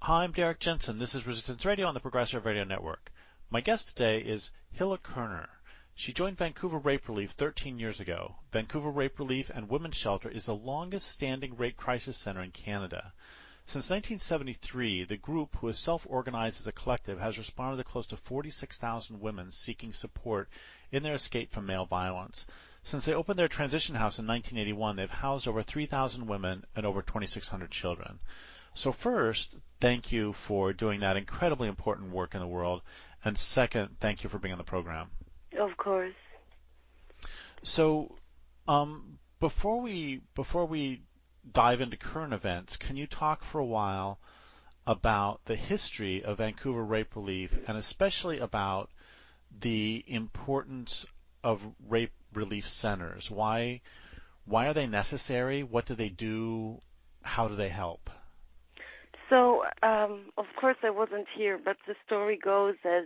Hi, I'm Derrick Jensen. This is Resistance Radio on the Progressive Radio Network. My guest today is Hilla Kerner. She joined Vancouver Rape Relief 13 years ago. Vancouver Rape Relief and Women's Shelter is the longest-standing rape crisis center in Canada. Since 1973, the group, who is self-organized as a collective, has responded to close to 46,000 women seeking support in their escape from male violence. Since they opened their transition house in 1981, they've housed over 3,000 women and over 2,600 children. So first, thank you for doing that incredibly important work in the world. And second, thank you for being on the program. Of course. So before we dive into current events, can you talk for a while about the history of Vancouver Rape Relief and especially about the importance of rape relief centers? Why are they necessary? What do they do? How do they help? So, of course, I wasn't here, but the story goes as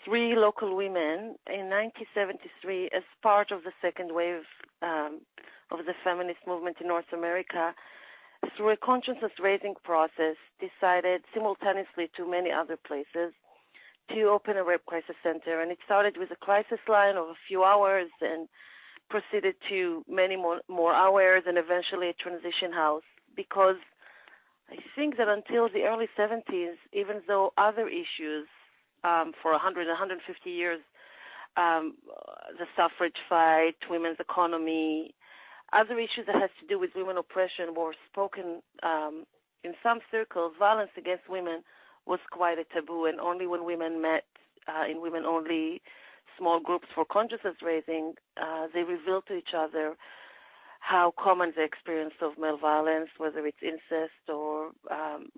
three local women in 1973, as part of the second wave of the feminist movement in North America, through a consciousness-raising process, decided simultaneously to many other places to open a rape crisis center. And it started with a crisis line of a few hours and proceeded to many more hours and eventually a transition house, because I think that until the early 70s, even though other issues for 100, 150 years, the suffrage fight, women's economy, other issues that has to do with women oppression were spoken in some circles, violence against women was quite a taboo, and only when women met in women-only small groups for consciousness raising, they revealed to each other how common the experience of male violence, whether it's incest or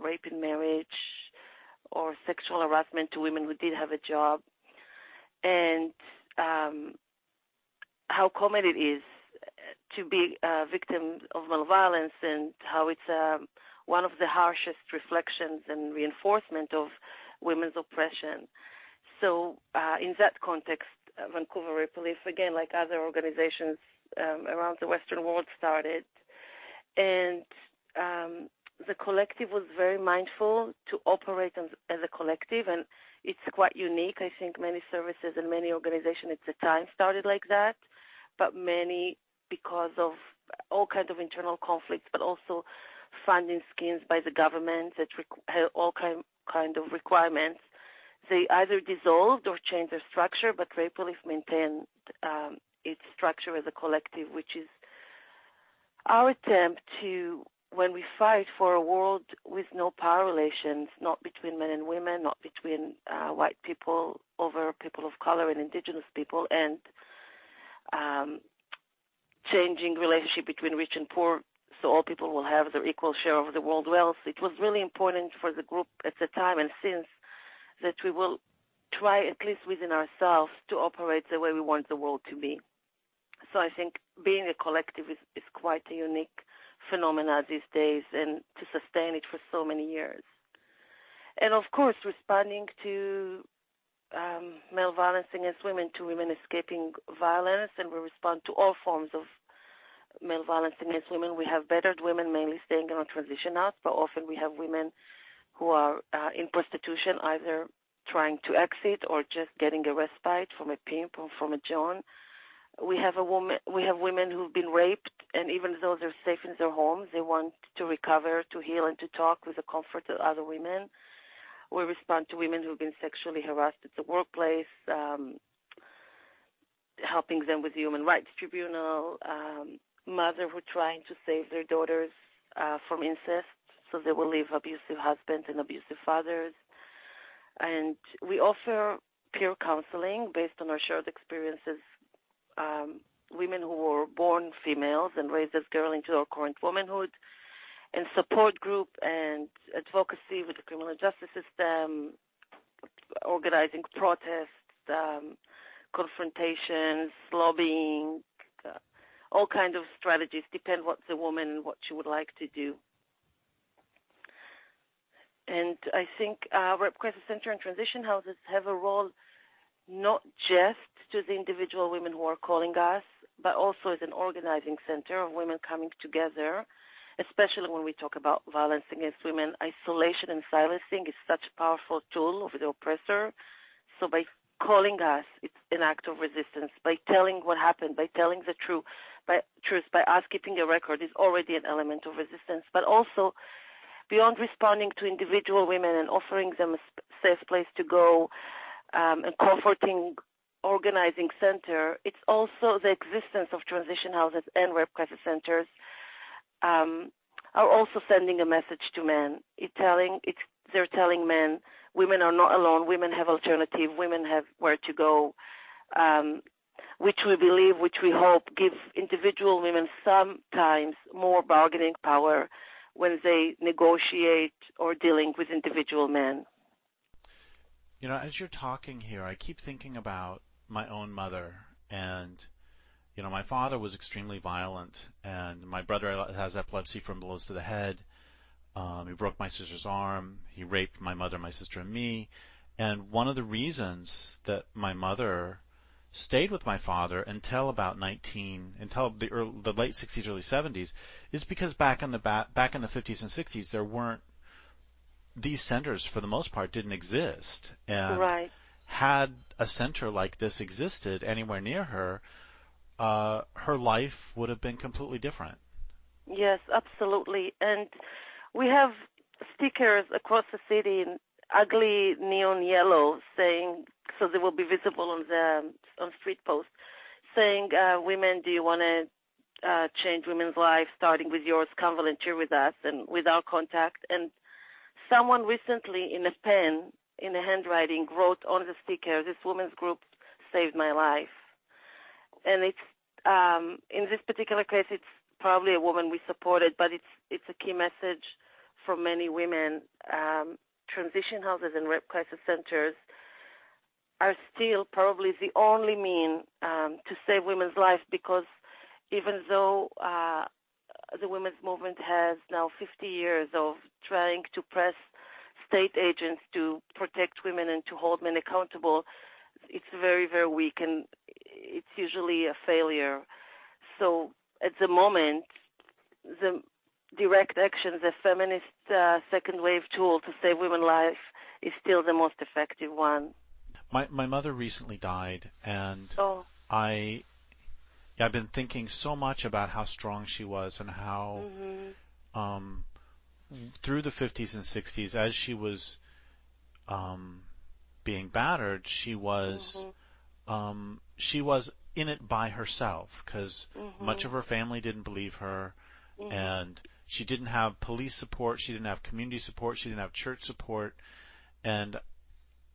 rape in marriage or sexual harassment to women who did have a job, and how common it is to be a victim of male violence, and how it's one of the harshest reflections and reinforcement of women's oppression. So in that context, Vancouver Rape Relief, again, like other organizations around the Western world, started. And the collective was very mindful to operate as a collective, and it's quite unique. I think many services and many organizations at the time started like that, but many, because of all kinds of internal conflicts, but also funding schemes by the government that had all kind of requirements, they either dissolved or changed their structure, but Rape Relief maintained its structure as a collective, which is our attempt to, when we fight for a world with no power relations, not between men and women, not between white people over people of color and indigenous people, and changing relationship between rich and poor so all people will have their equal share of the world wealth. It was really important for the group at the time and since that we will try, at least within ourselves, to operate the way we want the world to be. So I think being a collective is quite a unique phenomena these days, and to sustain it for so many years. And of course, responding to male violence against women, to women escaping violence, and we respond to all forms of male violence against women. We have battered women mainly staying in our transition house, but often we have women who are in prostitution, either trying to exit or just getting a respite from a pimp or from a John. We have women who've been raped, and even though they're safe in their homes, they want to recover, to heal, and to talk with the comfort of other women. We respond to women who've been sexually harassed at the workplace, helping them with the Human Rights Tribunal, mother who are trying to save their daughters from incest, so they will leave abusive husbands and abusive fathers. And we offer peer counseling based on our shared experiences, women who were born females and raised as girls into our current womanhood, and support group and advocacy with the criminal justice system, organizing protests, confrontations, lobbying, all kinds of strategies, depend what the woman and what she would like to do. And I think Rape Crisis Center and transition houses have a role not just to the individual women who are calling us, but also as an organizing center of women coming together especially when we talk about violence against women. Isolation and silencing is such a powerful tool of the oppressor. So by calling us, it's an act of resistance. By telling what happened, by telling the truth, by us keeping a record is already an element of resistance. But also, beyond responding to individual women and offering them a safe place to go, and comforting, organizing center, it's also the existence of transition houses and rape crisis centers are also sending a message to men. They're telling men, women are not alone, women have alternative, women have where to go, which we believe, which we hope, give individual women sometimes more bargaining power when they negotiate or dealing with individual men. You know, as you're talking here, I keep thinking about my own mother, and you know, my father was extremely violent, and my brother has epilepsy from blows to the head. He broke my sister's arm. He raped my mother, my sister, and me. And one of the reasons that my mother stayed with my father until about until the late 60s, early 70s, is because back in the 50s and 60s, there weren't, these centers for the most part didn't exist. And right. Had a center like this existed anywhere near her, her life would have been completely different. Yes, absolutely. And we have stickers across the city in ugly neon yellow saying, so they will be visible on street posts, saying, women, do you want to change women's lives, starting with yours, come volunteer with us, and with our contact. And someone recently in a pen, in a handwriting, wrote on the sticker, this women's group saved my life. And it's, in this particular case, it's probably a woman we supported, but it's a key message for many women. Transition houses and rape crisis centers are still probably the only mean to save women's life, because even though the women's movement has now 50 years of trying to press state agents to protect women and to hold men accountable, it's very, very weak, and it's usually a failure. So at the moment, the direct action, the feminist second wave tool to save women's life, is still the most effective one. My mother recently died, and I've been thinking so much about how strong she was and how through the 50s and 60s, as she was being battered, she was in it by herself, because much of her family didn't believe her, and she didn't have police support, she didn't have community support, she didn't have church support. And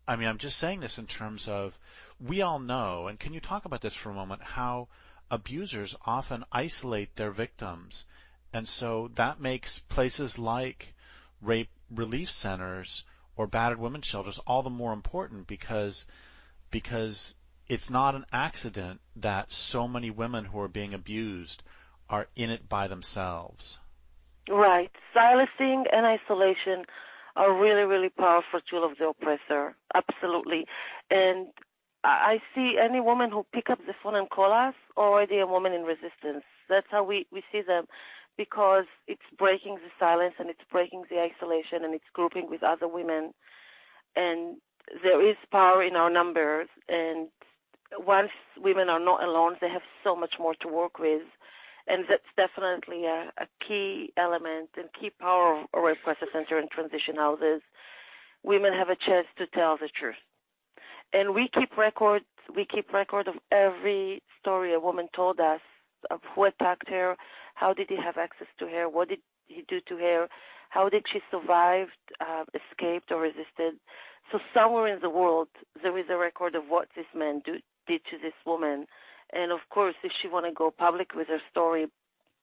I mean, I'm just saying this in terms of, we all know, and can you talk about this for a moment, how abusers often isolate their victims, and so that makes places like rape relief centers or battered women's shelters all the more important, because it's not an accident that so many women who are being abused are in it by themselves. Right. Silencing and isolation are really, really powerful tool of the oppressor. Absolutely. And I see any woman who pick up the phone and call us already a woman in resistance. That's how we see them, because it's breaking the silence and it's breaking the isolation and it's grouping with other women. And there is power in our numbers, and once women are not alone, they have so much more to work with. And that's definitely a key element and key power of a rape crisis center and transition houses. Women have a chance to tell the truth. And we keep record of every story a woman told us, of who attacked her, how did he have access to her, what did he do to her, how did she survive, escaped, or resisted. So somewhere in the world, there is a record of what this man did to this woman. And of course, if she want to go public with her story,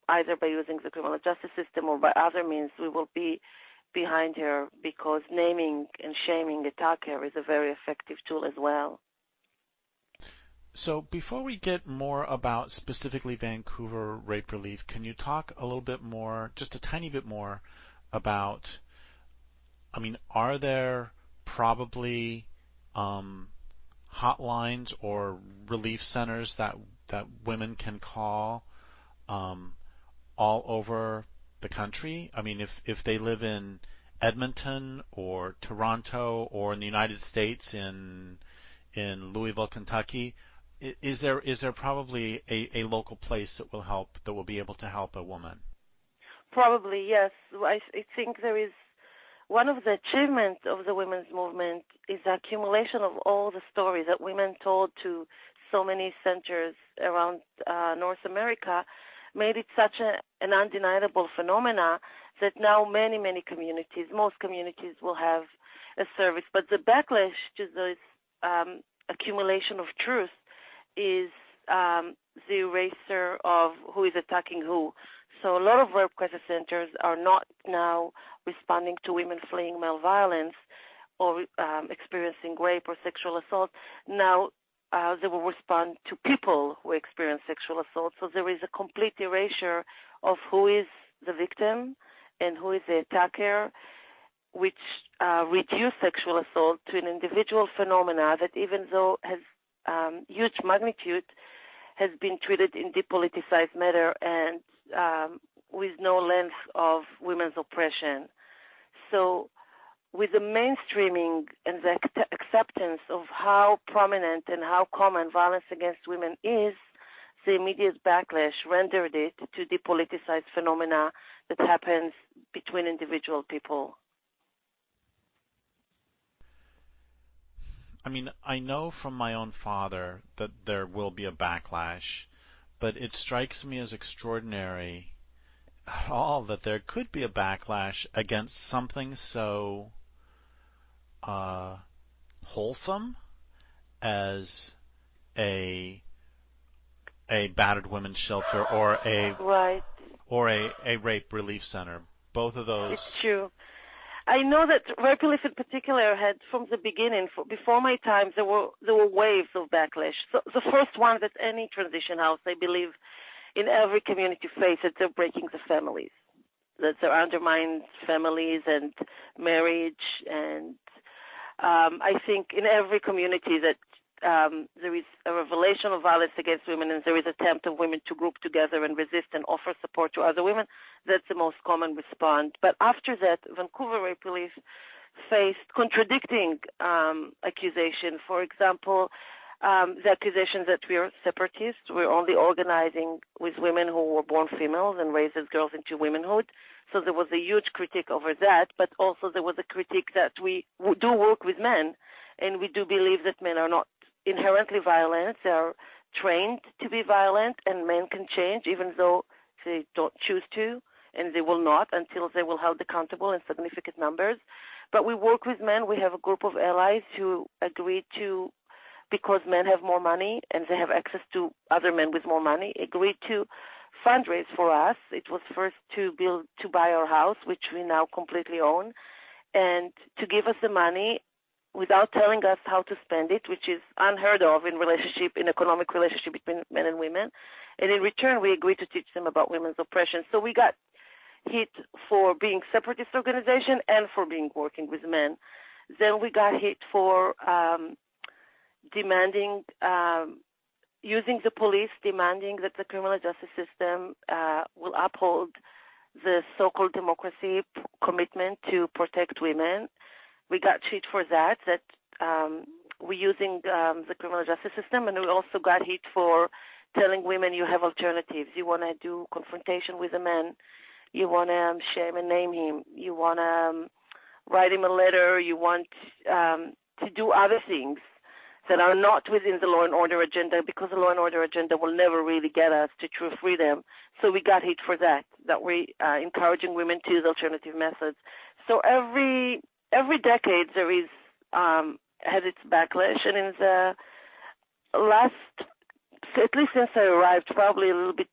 either by using the criminal justice system or by other means, we will be behind her, because naming and shaming attacker is a very effective tool as well. So before we get more about specifically Vancouver Rape Relief, can you talk a little bit more, just a tiny bit more, about, I mean, are there probably hotlines or relief centers that women can call all over the country? I mean, if they live in Edmonton or Toronto or in the United States in Louisville, Kentucky, is there probably a local place that will be able to help a woman? Probably, yes. I think there is one of the achievements of the women's movement is the accumulation of all the stories that women told to so many centers around North America, made it such an undeniable phenomena that now many communities, most communities will have a service. But the backlash to this accumulation of truth is the eraser of who is attacking who. So a lot of rape crisis centers are not now responding to women fleeing male violence or experiencing rape or sexual assault. Now they will respond to people who experience sexual assault. So there is a complete erasure of who is the victim and who is the attacker, which reduce sexual assault to an individual phenomena that, even though has huge magnitude, has been treated in depoliticized manner and with no length of women's oppression. So with the mainstreaming and the acceptance of how prominent and how common violence against women is, the immediate backlash rendered it to depoliticized phenomena that happens between individual people. I mean, I know from my own father that there will be a backlash, but it strikes me as extraordinary at all that there could be a backlash against something so wholesome as a battered women's shelter or a rape relief center. Both of those. It's true. I know that Rape Relief in particular had, from the beginning, before my time, there were waves of backlash. So the first one that any transition house, I believe, in every community faces, they're breaking the families. That they undermine families and marriage, and I think in every community that there is a revelation of violence against women and there is attempt of women to group together and resist and offer support to other women. That's the most common response. But after that, Vancouver Rape Relief faced contradicting accusations. For example, the accusation that we are separatists, we're only organizing with women who were born females and raised as girls into womanhood. So there was a huge critique over that, but also there was a critique that we do work with men, and we do believe that men are not inherently violent. They are trained to be violent, and men can change even though they don't choose to, and they will not until they will held accountable in significant numbers. But we work with men. We have a group of allies who agreed to, because men have more money and they have access to other men with more money, agreed to fundraise for us. It was first to buy our house, which we now completely own, and to give us the money without telling us how to spend it, which is unheard of in economic relationship between men and women. And in return, we agreed to teach them about women's oppression. So we got hit for being separatist organization and for working with men. Then we got hit for demanding, using the police, demanding that the criminal justice system will uphold the so-called democracy commitment to protect women. We got hit for that we're using the criminal justice system, and we also got hit for telling women you have alternatives. You want to do confrontation with a man. You want to shame and name him. You want to write him a letter. You want to do other things that are not within the law and order agenda, because the law and order agenda will never really get us to true freedom. So we got hit for that we encouraging women to use alternative methods. So every decade there is has its backlash, and in the last, at least since I arrived, probably a little bit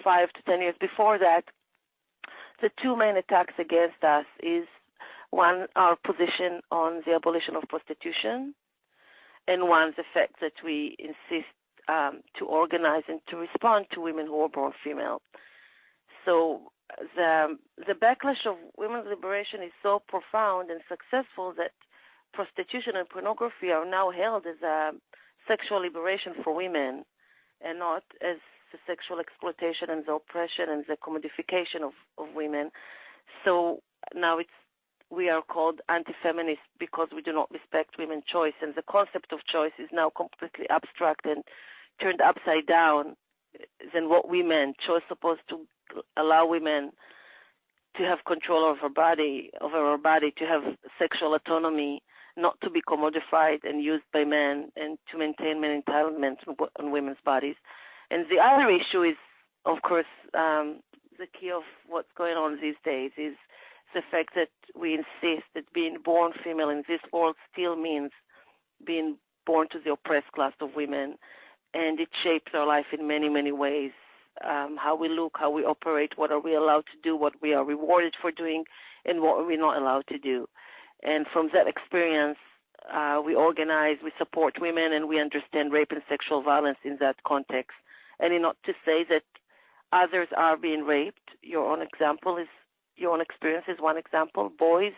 5 to 10 years before that, the two main attacks against us is one, our position on the abolition of prostitution, and one, the fact that we insist to organize and to respond to women who are born female. So the backlash of women's liberation is so profound and successful that prostitution and pornography are now held as a sexual liberation for women and not as the sexual exploitation and the oppression and the commodification of women. So now we are called anti-feminist because we do not respect women's choice, and the concept of choice is now completely abstract and turned upside down than what we meant. Choice supposed to allow women to have control over our body, to have sexual autonomy, not to be commodified and used by men, and to maintain men entitlements on women's bodies. And the other issue is, of course, the key of what's going on these days is the fact that we insist that being born female in this world still means being born to the oppressed class of women, and it shapes our life in many, many ways. How we look, how we operate, what are we allowed to do, what we are rewarded for doing, and what are we not allowed to do. And from that experience, we organize, we support women, and we understand rape and sexual violence in that context. And not to say that others are being raped. Your own experience is one example. Boys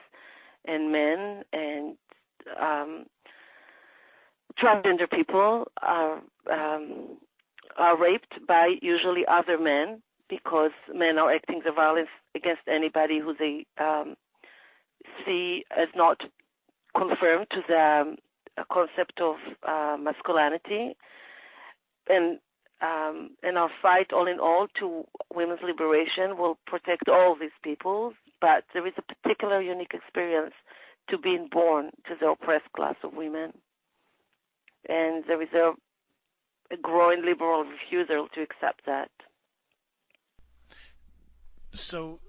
and men and transgender people are raped by usually other men, because men are acting the violence against anybody who they see as not conformed to the concept of masculinity. And our fight, all in all, to women's liberation will protect all these people, but there is a particular unique experience to being born to the oppressed class of women. And there is a growing liberal refusal to accept that. So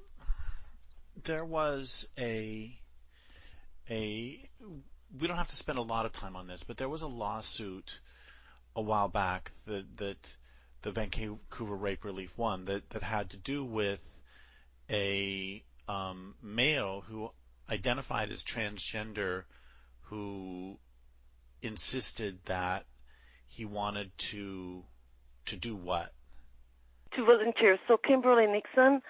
there was we don't have to spend a lot of time on this, but there was a lawsuit a while back that the Vancouver Rape Relief won that had to do with a male who identified as transgender, who insisted that he wanted to do what? To volunteer. So Kimberly Nixon,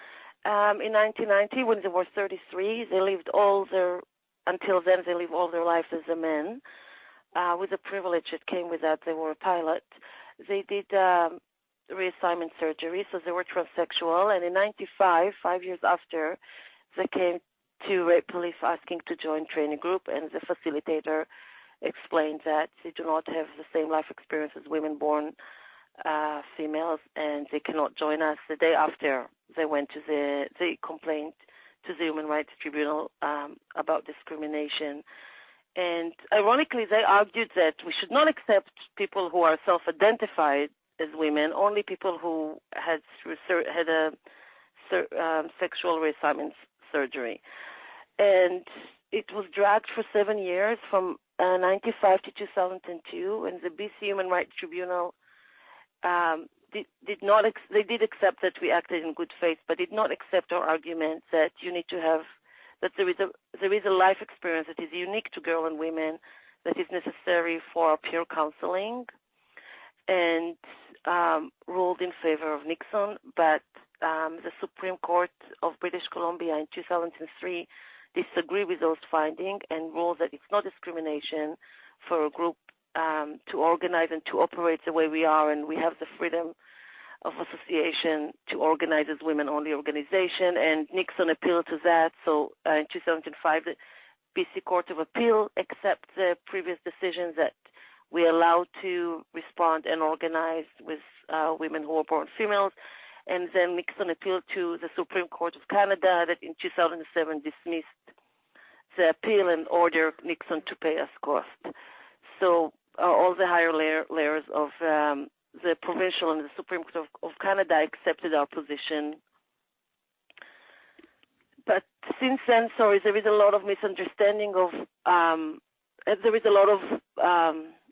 in 1990, when they were 33, until then they lived all their life as a man, with the privilege that came with that. They were a pilot. They did reassignment surgery, so they were transsexual, and in 95, 5 years after, they came to Rape Relief asking to join training group, and the facilitator explained that they do not have the same life experience as women-born females, and they cannot join us. The day after, they complained to the Human Rights Tribunal about discrimination. And ironically, they argued that we should not accept people who are self-identified as women, only people who had a sexual reassignment surgery. And it was dragged for 7 years, from 95 to 2002, and the BC Human Rights Tribunal they did accept that we acted in good faith, but did not accept our argument that you need to have, that there is a life experience that is unique to girls and women that is necessary for peer counseling, and ruled in favor of Nixon. But the Supreme Court of British Columbia in 2003 disagreed with those findings and ruled that it's not discrimination for a group to organize and to operate the way we are, and we have the freedom of association to organize as women-only organization. And Nixon appealed to that. So in 2005, the BC Court of Appeal accepted the previous decision that we are allowed to respond and organize with women who are born females. And then Nixon appealed to the Supreme Court of Canada, that in 2007 dismissed the appeal and ordered Nixon to pay us cost. So all the higher layers of the provincial and the Supreme Court of Canada accepted our position. But since then, there is a lot of misunderstanding of, there is a lot of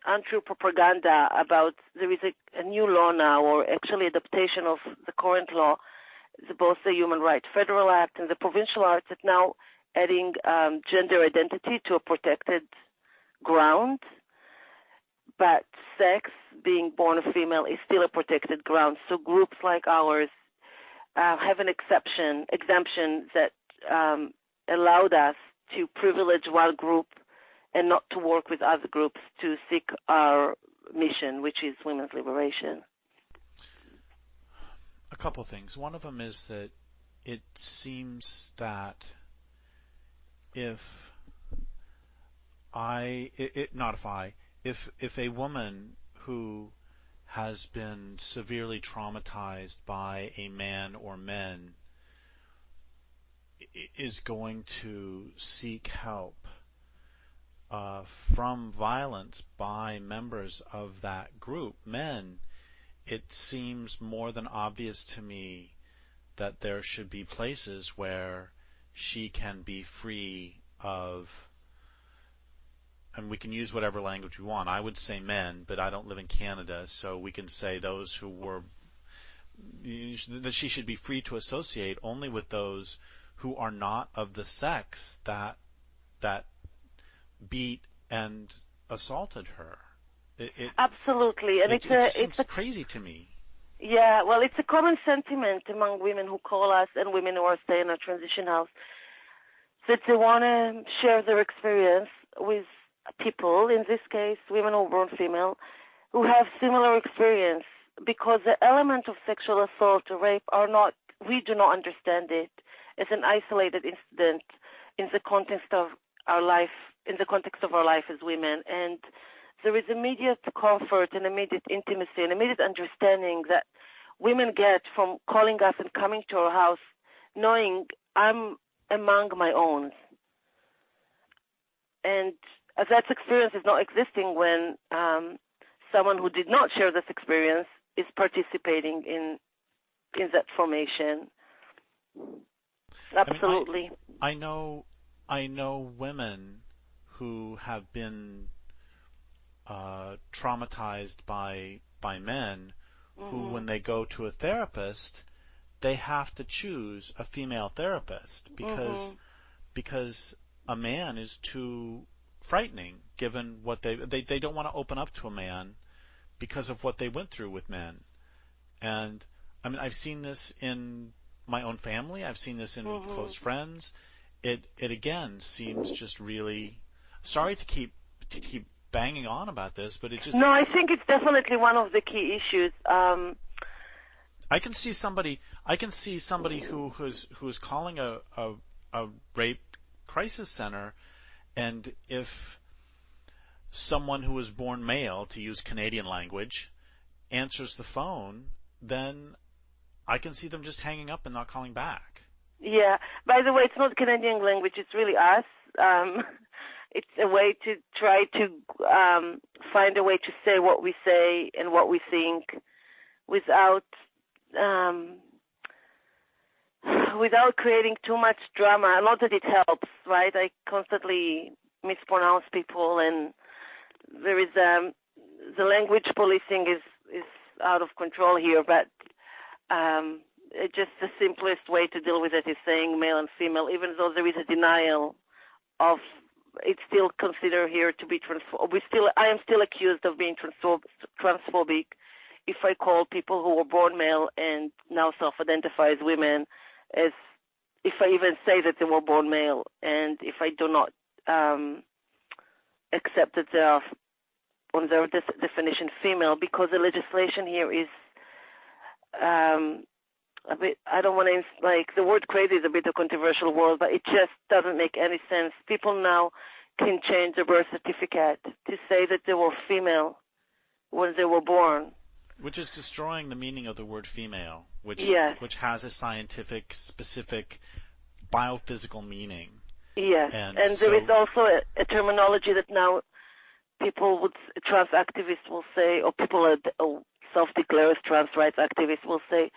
untrue propaganda about, there is a new law now, or actually adaptation of the current law, both the Human Rights Federal Act and the Provincial Act, that now adding gender identity to a protected ground. But sex, being born a female, is still a protected ground. So groups like ours have an exemption that allowed us to privilege one group and not to work with other groups to seek our mission, which is women's liberation. couple things. One of them is that it seems that if a woman who has been severely traumatized by a man or men is going to seek help from violence by members of that group, men, it seems more than obvious to me that there should be places where she can be free of, and we can use whatever language we want. I would say men, but I don't live in Canada, so we can say those who were, that she should be free to associate only with those who are not of the sex that beat and assaulted her. Absolutely, and it seems crazy to me. Yeah, well, it's a common sentiment among women who call us and women who are staying in a transition house that they want to share their experience with people, in this case, women who are born female, who have similar experience, because the element of sexual assault or rape we do not understand it as an isolated incident in the context of our life as women. And there is immediate comfort and immediate intimacy and immediate understanding that women get from calling us and coming to our house knowing I'm among my own. And that experience is not existing when someone who did not share this experience is participating in that formation. Absolutely. I know women who have been traumatized by men who, when they go to a therapist, they have to choose a female therapist because a man is too frightening given what they don't want to open up to a man because of what they went through with men. And I mean, I've seen this in my own family. I've seen this in close friends. It again seems just really, sorry to keep banging on about this, but it just... No, I think it's definitely one of the key issues. I can see somebody who's calling a rape crisis center, and if someone who was born male, to use Canadian language, answers the phone, then I can see them just hanging up and not calling back. Yeah. By the way, it's not Canadian language. It's really us. It's a way to try to find a way to say what we say and what we think without creating too much drama. Not that it helps, right? I constantly mispronounce people, and there is the language policing is out of control here. But just the simplest way to deal with it is saying male and female, even though there is a denial of. It's still considered here to be transphobic. I am still accused of being transphobic if I call people who were born male and now self-identify as women, as if I even say that they were born male, and if I do not accept that they are, on their definition, female, because the legislation here is a bit, I don't want to, like, the word crazy is a bit of a controversial word, but it just doesn't make any sense. People now can change their birth certificate to say that they were female when they were born. Which is destroying the meaning of the word female, which has a scientific, specific, biophysical meaning. Yes, and there is also a terminology that now trans activists will say, or people who self-declare as trans rights activists will say,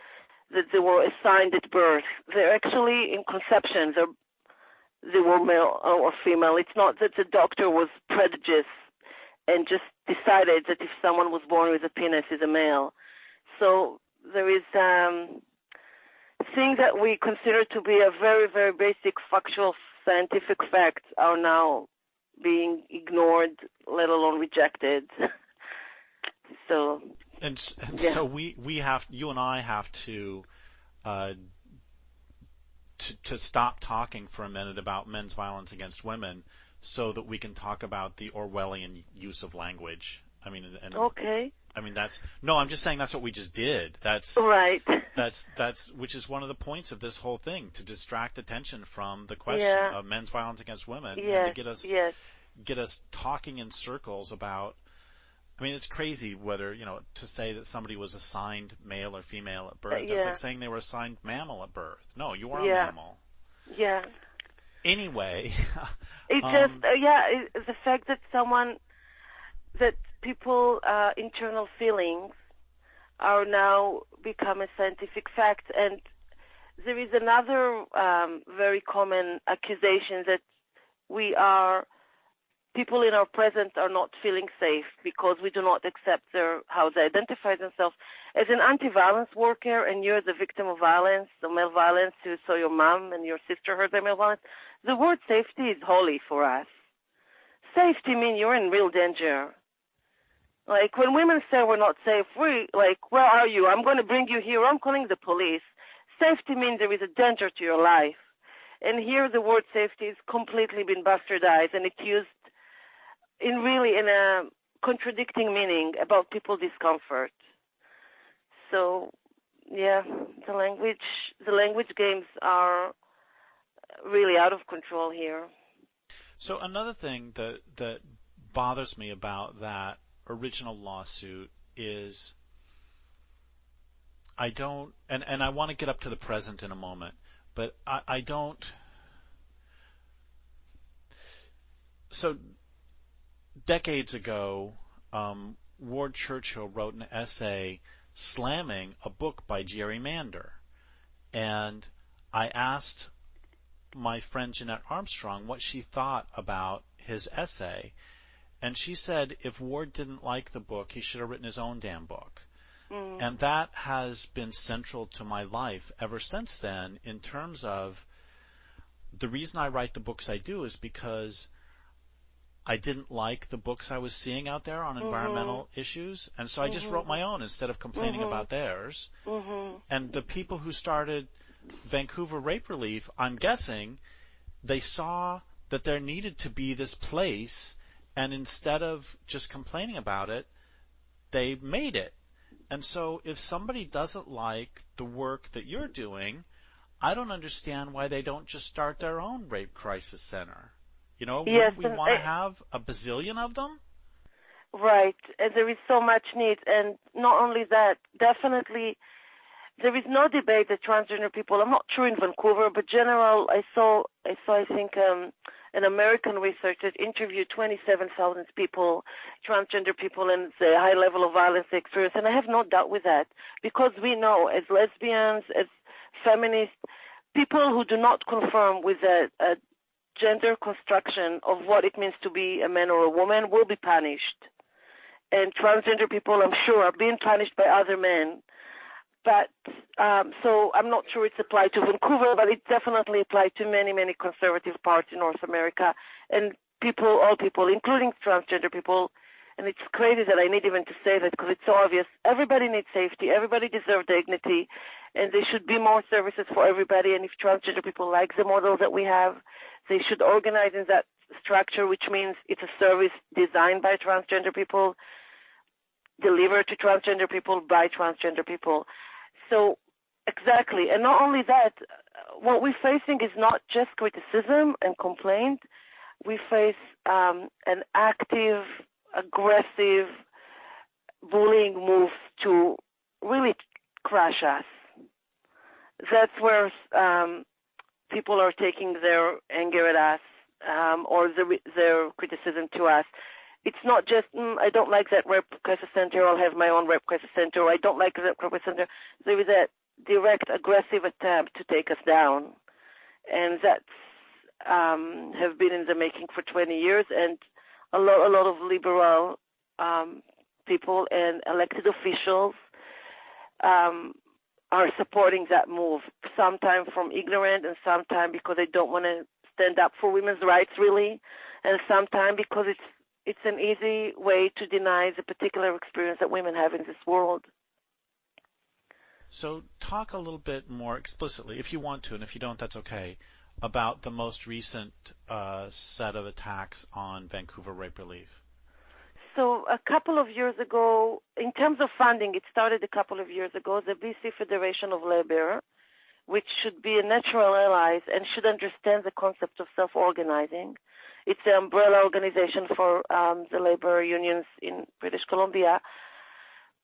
that they were assigned at birth. They're actually in conception. They were male or female. It's not that the doctor was prejudiced and just decided that if someone was born with a penis is a male. So there is things that we consider to be a very, very basic factual scientific facts are now being ignored, let alone rejected. So... And so you and I have to stop talking for a minute about men's violence against women, so that we can talk about the Orwellian use of language. I mean, okay. I mean I'm just saying that's what we just did. That's right. That's which is one of the points of this whole thing, to distract attention from the question of men's violence against women, and to get us talking in circles about. I mean, it's crazy whether, to say that somebody was assigned male or female at birth. That's like saying they were assigned mammal at birth. No, you are a mammal. Yeah. Anyway. The fact that people, internal feelings are now become a scientific fact. And there is another very common accusation that people in our present are not feeling safe because we do not accept how they identify themselves. As an anti-violence worker, and you're the victim of violence, the male violence, you saw your mom and your sister heard the male violence, the word safety is holy for us. Safety means you're in real danger. Like, when women say we're not safe, where are you? I'm going to bring you here. I'm calling the police. Safety means there is a danger to your life. And here the word safety has completely been bastardized, and it's used in a contradicting meaning about people's discomfort. So, the language games are really out of control here. So another thing that bothers me about that original lawsuit is I don't, and I want to get up to the present in a moment, but I don't. So decades ago, Ward Churchill wrote an essay slamming a book by Jerry Mander, and I asked my friend Jeanette Armstrong what she thought about his essay, and she said if Ward didn't like the book, he should have written his own damn book. And that has been central to my life ever since then, in terms of the reason I write the books I do is because I didn't like the books I was seeing out there on environmental issues, and so I just wrote my own instead of complaining about theirs. And the people who started Vancouver Rape Relief, I'm guessing, they saw that there needed to be this place, and instead of just complaining about it, they made it. And so if somebody doesn't like the work that you're doing, I don't understand why they don't just start their own rape crisis center. Wouldn't we want to have a bazillion of them? Right, and there is so much need. And not only that, definitely there is no debate that transgender people, I'm not sure in Vancouver, but general, I saw I think, an American researcher interviewed 27,000 people, transgender people, and the high level of violence they experience. And I have no doubt with that, because we know as lesbians, as feminists, people who do not conform with a gender construction of what it means to be a man or a woman will be punished. And transgender people, I'm sure, are being punished by other men. But so I'm not sure it's applied to Vancouver, but it definitely applied to many, many conservative parts in North America, and all people, including transgender people. And it's crazy that I need even to say that, because it's so obvious. Everybody needs safety. Everybody deserves dignity, and there should be more services for everybody. And if transgender people like the model that we have, they should organize in that structure, which means it's a service designed by transgender people, delivered to transgender people by transgender people. So exactly. And not only that, what we're facing is not just criticism and complaint. We face an active, aggressive bullying move to really crush us. That's where people are taking their anger at us, or their criticism to us. It's not just, I don't like that rape crisis center, I'll have my own rape crisis center, or I don't like that rape crisis center. There is a direct, aggressive attempt to take us down. And that's have been in the making for 20 years, and a lot of liberal people and elected officials are supporting that move, sometimes from ignorance, and sometimes because they don't want to stand up for women's rights, really, and sometimes because it's an easy way to deny the particular experience that women have in this world. So talk a little bit more explicitly, if you want to, and if you don't, that's okay, about the most recent set of attacks on Vancouver Rape Relief. So a couple of years ago, in terms of funding, it started a couple of years ago, the BC Federation of Labor, which should be a natural ally and should understand the concept of self-organizing. It's the umbrella organization for the labor unions in British Columbia,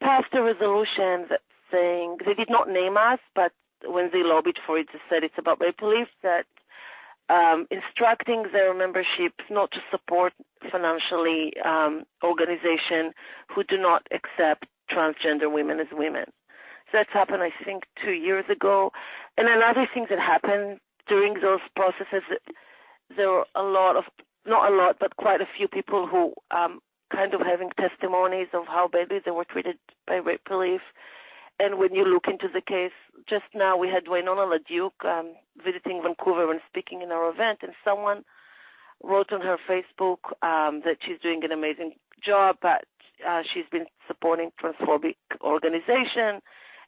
passed a resolution that saying, they did not name us, but when they lobbied for it, they said it's about rape relief, that instructing their membership not to support financially organizations who do not accept transgender women as women. So that's happened, I think, 2 years ago. And another thing that happened during those processes, there were not a lot, but quite a few people who kind of having testimonies of how badly they were treated by Rape Relief. And when you look into the case, just now we had Wainona LaDuke visiting Vancouver and speaking in our event, and someone wrote on her Facebook that she's doing an amazing job, but she's been supporting transphobic organization.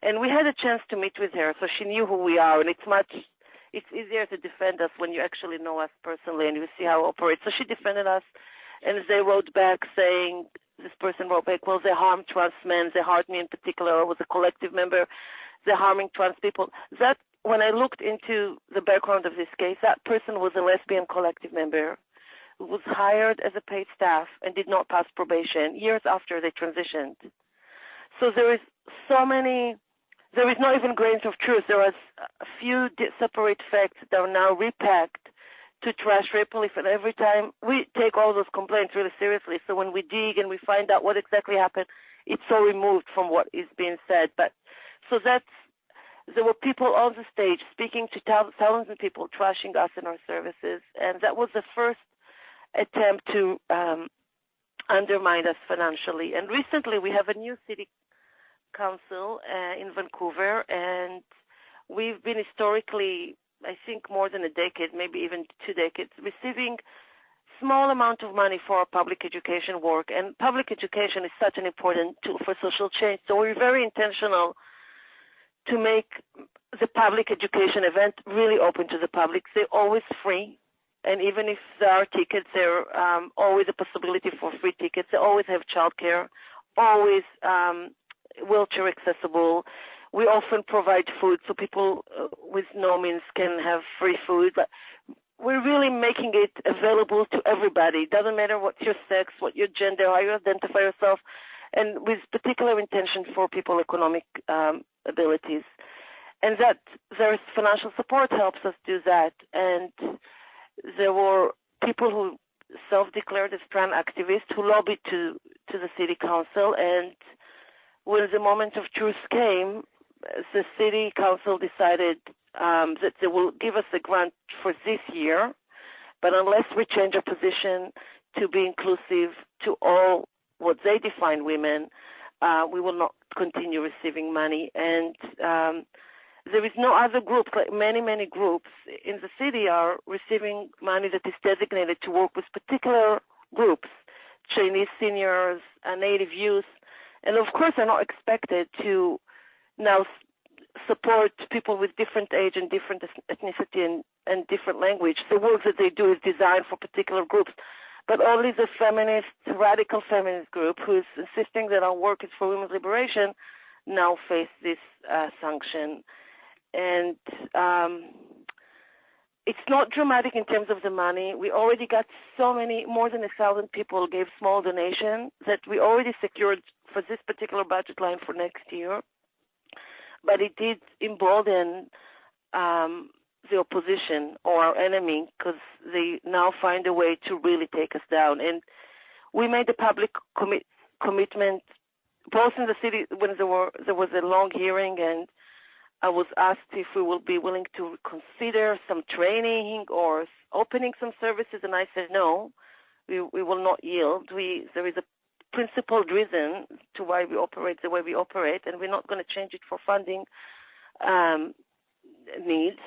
And we had a chance to meet with her, so she knew who we are, and it's easier to defend us when you actually know us personally and you see how we operate. So she defended us, and they wrote back saying, this person wrote back, well, they harm trans men, they harmed me in particular, I was a collective member, they're harming trans people. That, when I looked into the background of this case, that person was a lesbian collective member who was hired as a paid staff and did not pass probation years after they transitioned. So there is not even grains of truth. There was a few separate facts that are now repacked to trash Rape Relief, and every time we take all those complaints really seriously. So when we dig and we find out what exactly happened, it's so removed from what is being said. But so there were people on the stage speaking to thousands of people, trashing us and our services, and that was the first attempt to undermine us financially. And recently, we have a new city council in Vancouver, and we've been historically, I think, more than a decade, maybe even 2 decades, receiving small amount of money for our public education work. And public education is such an important tool for social change. So we're very intentional to make the public education event really open to the public. They're always free. And even if there are tickets, there are always a possibility for free tickets. They always have childcare, always wheelchair accessible. We often provide food so people with no means can have free food. But we're really making it available to everybody. It doesn't matter what your sex, what your gender, how you identify yourself, and with particular intention for people economic abilities. And that there's financial support helps us do that. And there were people who self-declared as trans activists who lobbied to the city council. And when the moment of truth came, the city council decided that they will give us a grant for this year, but unless we change our position to be inclusive to all what they define women, we will not continue receiving money. And there is no other group, like many groups in the city are receiving money that is designated to work with particular groups, Chinese seniors, Native youth, and of course are not expected to now support people with different age and different ethnicity and different language. The work that they do is designed for particular groups, but only the feminist, radical feminist group who is insisting that our work is for women's liberation now face this sanction. And it's not dramatic in terms of the money. We already got so many, more than 1,000 people gave small donation that we already secured for this particular budget line for next year. But it did embolden the opposition or our enemy because they now find a way to really take us down. And we made a public commitment, both in the city when there was a long hearing, and I was asked if we will be willing to consider some training or opening some services, and I said no, we will not yield. There is a principled reason to why we operate the way we operate, and we're not going to change it for funding needs.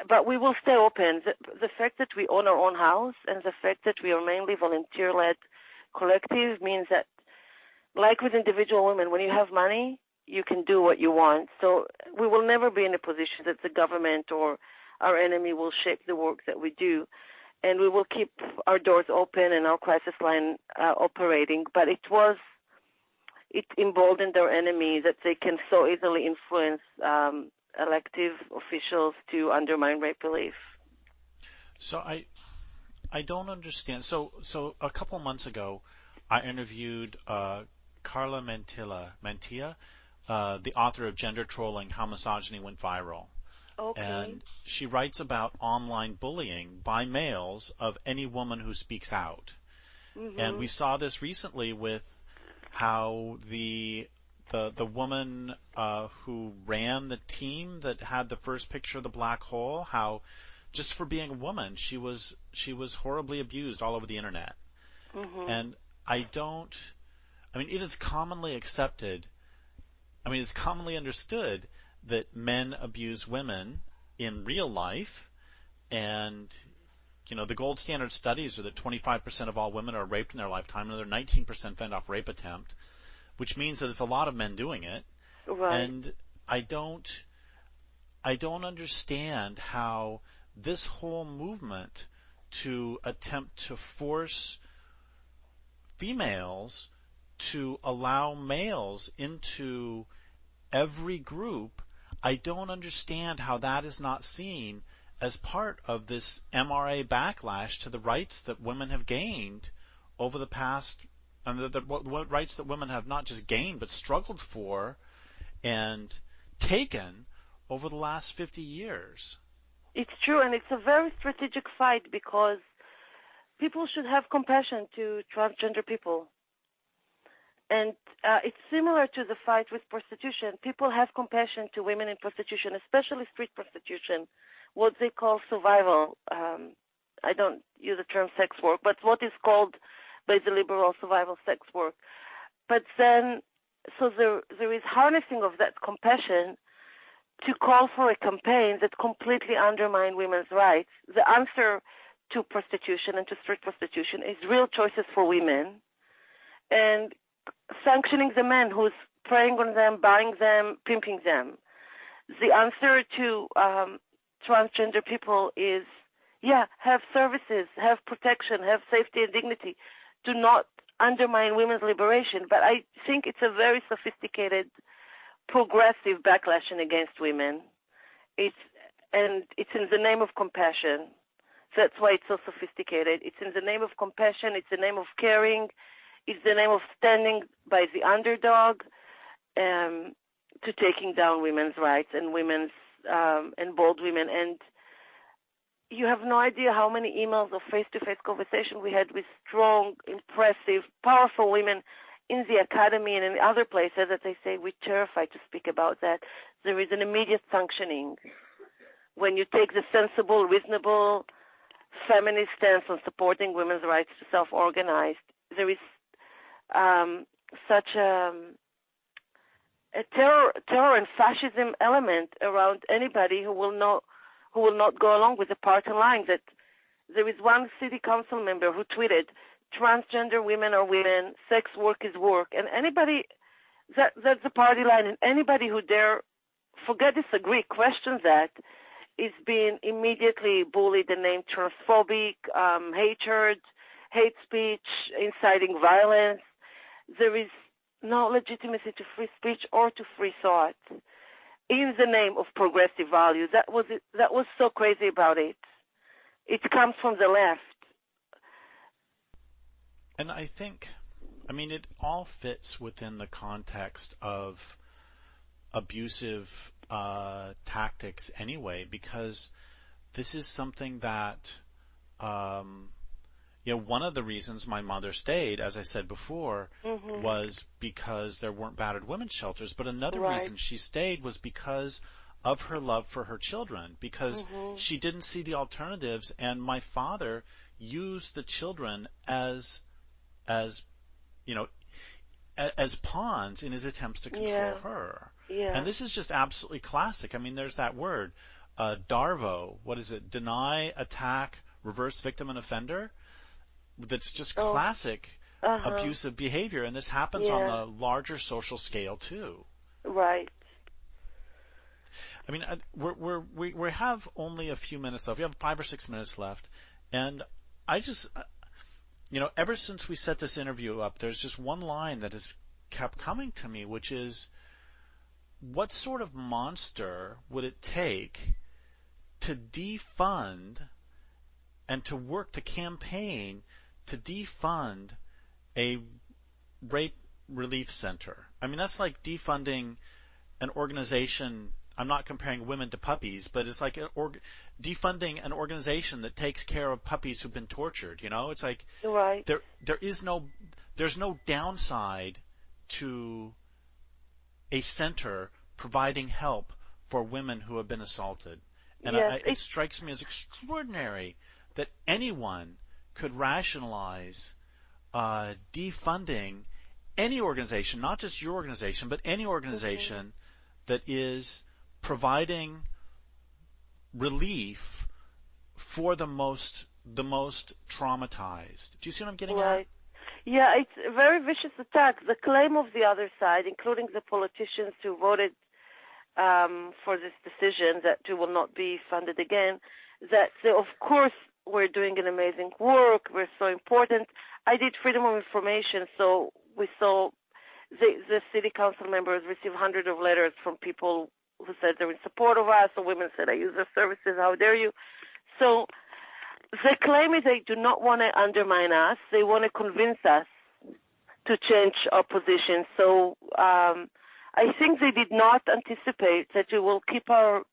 But we will stay open. The fact that we own our own house and the fact that we are mainly volunteer-led collective means that, like with individual women, when you have money, you can do what you want. So we will never be in a position that the government or our enemy will shape the work that we do. and we will keep our doors open and our crisis line operating. But it emboldened our enemy that they can so easily influence elective officials to undermine rape relief. So I don't understand. So a couple months ago, I interviewed Carla Mantilla, the author of Gender Trolling: How Misogyny Went Viral. Okay. And she writes about online bullying by males of any woman who speaks out. Mm-hmm. And we saw this recently with how the woman who ran the team that had the first picture of the black hole, how just for being a woman, she was horribly abused all over the internet. Mm-hmm. And it is commonly accepted, it's commonly understood that men abuse women in real life, and the gold standard studies are that 25% of all women are raped in their lifetime, another 19% fend off rape attempt, which means that it's a lot of men doing it. Right. And I don't understand how this whole movement to attempt to force females to allow males into every group, I don't understand how that is not seen as part of this MRA backlash to the rights that women have gained over the past, and what rights that women have not just gained but struggled for and taken over the last 50 years. It's true, and it's a very strategic fight because people should have compassion to transgender people. And it's similar to the fight with prostitution. People have compassion to women in prostitution, especially street prostitution, what they call survival. I don't use the term sex work, but what is called by the liberal survival sex work. But then, so there is harnessing of that compassion to call for a campaign that completely undermines women's rights. The answer to prostitution and to street prostitution is real choices for women, and sanctioning the men who's preying on them, buying them, pimping them. The answer to transgender people is, have services, have protection, have safety and dignity. Do not undermine women's liberation. But I think it's a very sophisticated, progressive backlashing against women. It's in the name of compassion. That's why it's so sophisticated. It's in the name of compassion. It's the name of caring. It's the name of standing by the underdog to taking down women's rights and and bold women. And you have no idea how many emails or face-to-face conversation we had with strong, impressive, powerful women in the academy and in other places that they say, we're terrified to speak about that. There is an immediate sanctioning. When you take the sensible, reasonable, feminist stance on supporting women's rights to self-organize, there is such a terror and fascism element around anybody who will not go along with the party line. That there is one city council member who tweeted, "Transgender women are women, sex work is work," and anybody that's the party line, and anybody who dare disagree, question that, is being immediately bullied and named transphobic, hate speech, inciting violence. There is no legitimacy to free speech or to free thought in the name of progressive values. That was so crazy about it. It comes from the left. And I think, it all fits within the context of abusive tactics anyway, because this is something that, one of the reasons my mother stayed, as I said before, was because there weren't battered women's shelters. But another reason she stayed was because of her love for her children, because she didn't see the alternatives, and my father used the children as pawns in his attempts to control her. Yeah. And this is just absolutely classic. There's that word, DARVO. What is it? Deny, attack, reverse victim and offender. That's just classic abusive behavior, and this happens on the larger social scale too. Right. We have only a few minutes left. We have 5 or 6 minutes left, and I just, ever since we set this interview up, there's just one line that has kept coming to me, which is, what sort of monster would it take to defund and to work to campaign to defund a rape relief center? I mean, that's like defunding an organization. I'm not comparing women to puppies, but it's like defunding an organization that takes care of puppies who've been tortured. It's like right. there's no downside to a center providing help for women who have been assaulted. And yes, it strikes me as extraordinary that anyone could rationalize defunding any organization, not just your organization, but any organization that is providing relief for the most traumatized. Do you see what I'm getting at? Yeah, it's a very vicious attack. The claim of the other side, including the politicians who voted for this decision that it will not be funded again, that of course we're doing an amazing work, we're so important. I did freedom of information, so we saw the city council members receive hundreds of letters from people who said they're in support of us, or women said, I use their services, how dare you. So the claim is they do not want to undermine us, they want to convince us to change our position. So I think they did not anticipate that we will keep our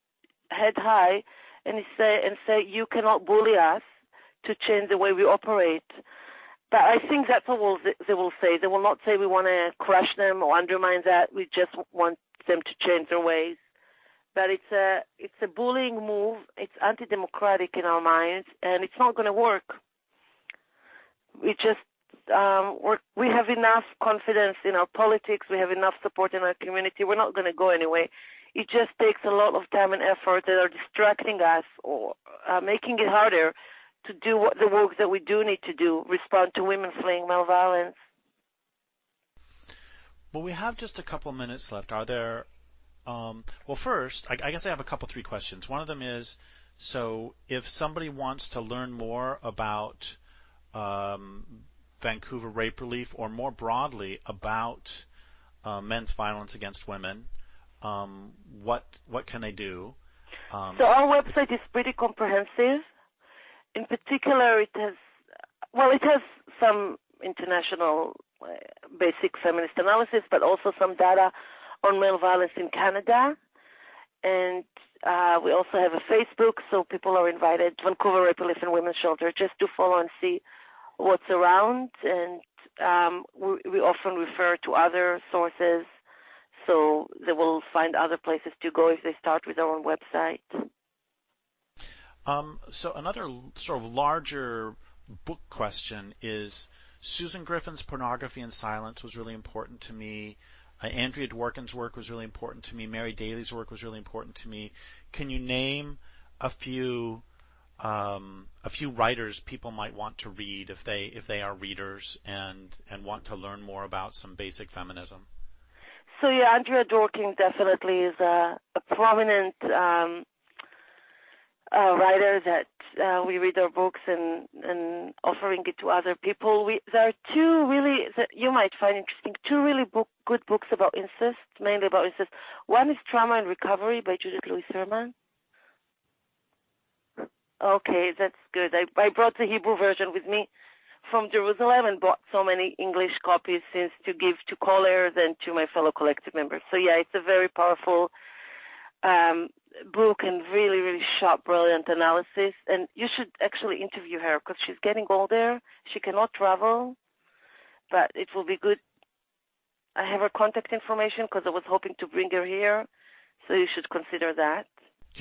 head high and say you cannot bully us to change the way we operate. But I think that's what they will say. They will not say we want to crush them or undermine that. We just want them to change their ways. But it's a bullying move. It's anti-democratic in our minds, and it's not going to work. We just we have enough confidence in our politics. We have enough support in our community. We're not going to go anyway. It just takes a lot of time and effort that are distracting us or making it harder to do the work that we do need to do, respond to women fleeing male violence. Well, we have just a couple minutes left. Are there, well, first, I guess I have three questions. One of them is, so if somebody wants to learn more about Vancouver Rape Relief or more broadly about men's violence against women, what can they do? So our website is pretty comprehensive. In particular, it has some international basic feminist analysis, but also some data on male violence in Canada. And we also have a Facebook, so people are invited, Vancouver Rape Relief and Women's Shelter, just to follow and see what's around. And we often refer to other sources, so they will find other places to go if they start with our own website. So another sort of larger book question is, Susan Griffin's Pornography and Silence was really important to me. Andrea Dworkin's work was really important to me. Mary Daly's work was really important to me. Can you name a few writers people might want to read if they are readers and want to learn more about some basic feminism? So yeah, Andrea Dworkin definitely is a prominent writer that we read our books and offering it to other people. There are two really that you might find interesting, two really good books about incest, mainly about incest. One is Trauma and Recovery by Judith Louise Herman. Okay, that's good. I brought the Hebrew version with me from Jerusalem and bought so many English copies since to give to callers and to my fellow collective members. So yeah, it's a very powerful book and really, really sharp, brilliant analysis. And you should actually interview her because she's getting older. She cannot travel, but it will be good. I have her contact information because I was hoping to bring her here, so you should consider that.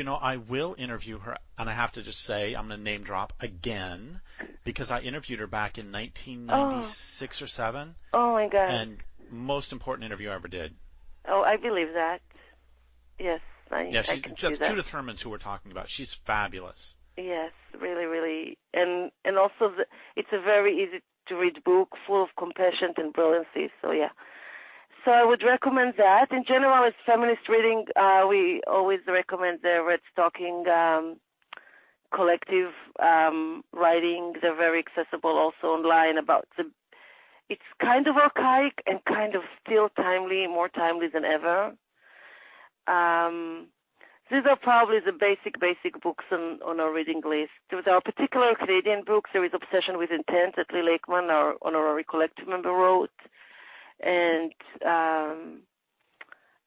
I will interview her, and I have to just say, I'm going to name drop again, because I interviewed her back in 1996 or 7. Oh, my God. And most important interview I ever did. Oh, I believe that. Yes, I can see that. That's Judith Herman's who we're talking about. She's fabulous. Yes, really, really. And also, it's a very easy-to-read book, full of compassion and brilliancy, so yeah. So I would recommend that. In general, as feminist reading, we always recommend the Red Stocking collective writing. They're very accessible also online it's kind of archaic and kind of still timely, more timely than ever. These are probably the basic books on our reading list. There are particular Canadian books. There is Obsession with Intent that Lee Lakeman, our honorary collective member, wrote, and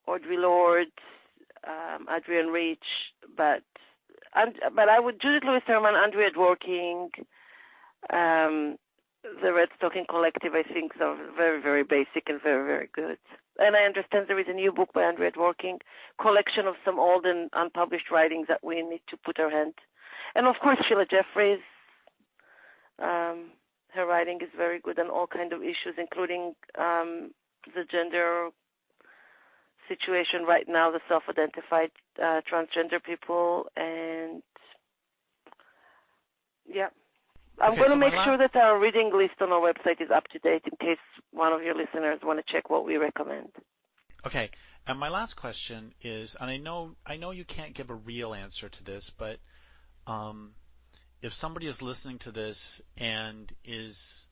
Audre Lorde, Adrienne Rich, but I would Judith Lewis Herman, Andrea Dworkin, the Red Stocking Collective, I think, are very, very basic and very, very good. And I understand there is a new book by Andrea Dworkin, collection of some old and unpublished writings that we need to put our hand. And of course, Sheila Jeffries. Her writing is very good on all kinds of issues, including the gender situation right now, the self-identified transgender people, and yeah. I'm going to make sure that our reading list on our website is up to date in case one of your listeners want to check what we recommend. Okay, and my last question is, and I know you can't give a real answer to this, but if somebody is listening to this and is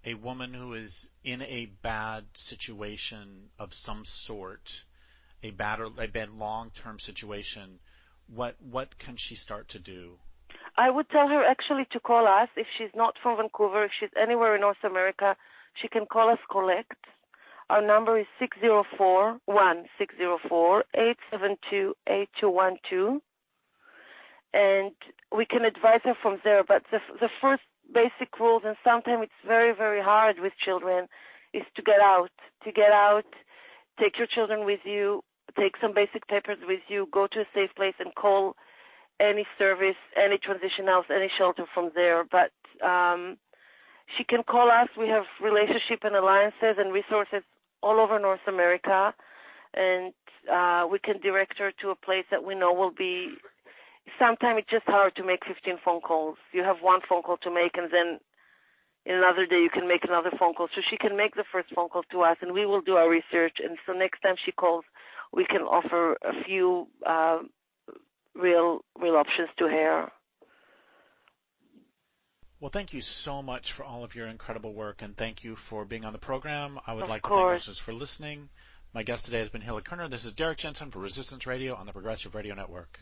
a woman who is in a bad situation of some sort, a bad long-term situation, what can she start to do? I would tell her actually to call us. If she's not from Vancouver, if she's anywhere in North America, she can call us collect. Our number is 604-872-8212, and we can advise her from there. But the first basic rules, and sometimes it's very, very hard with children, is to get out. Take your children with you, take some basic papers with you, go to a safe place and call any service, any transition house, any shelter from there. But she can call us. We have relationship and alliances and resources all over North America, and we can direct her to a place that we know will be. Sometimes it's just hard to make 15 phone calls. You have one phone call to make, and then in another day you can make another phone call. So she can make the first phone call to us, and we will do our research. And so next time she calls, we can offer a few real options to her. Well, thank you so much for all of your incredible work, and thank you for being on the program. I would like to thank our listeners for listening. My guest today has been Hilla Kerner. This is Derrick Jensen for Resistance Radio on the Progressive Radio Network.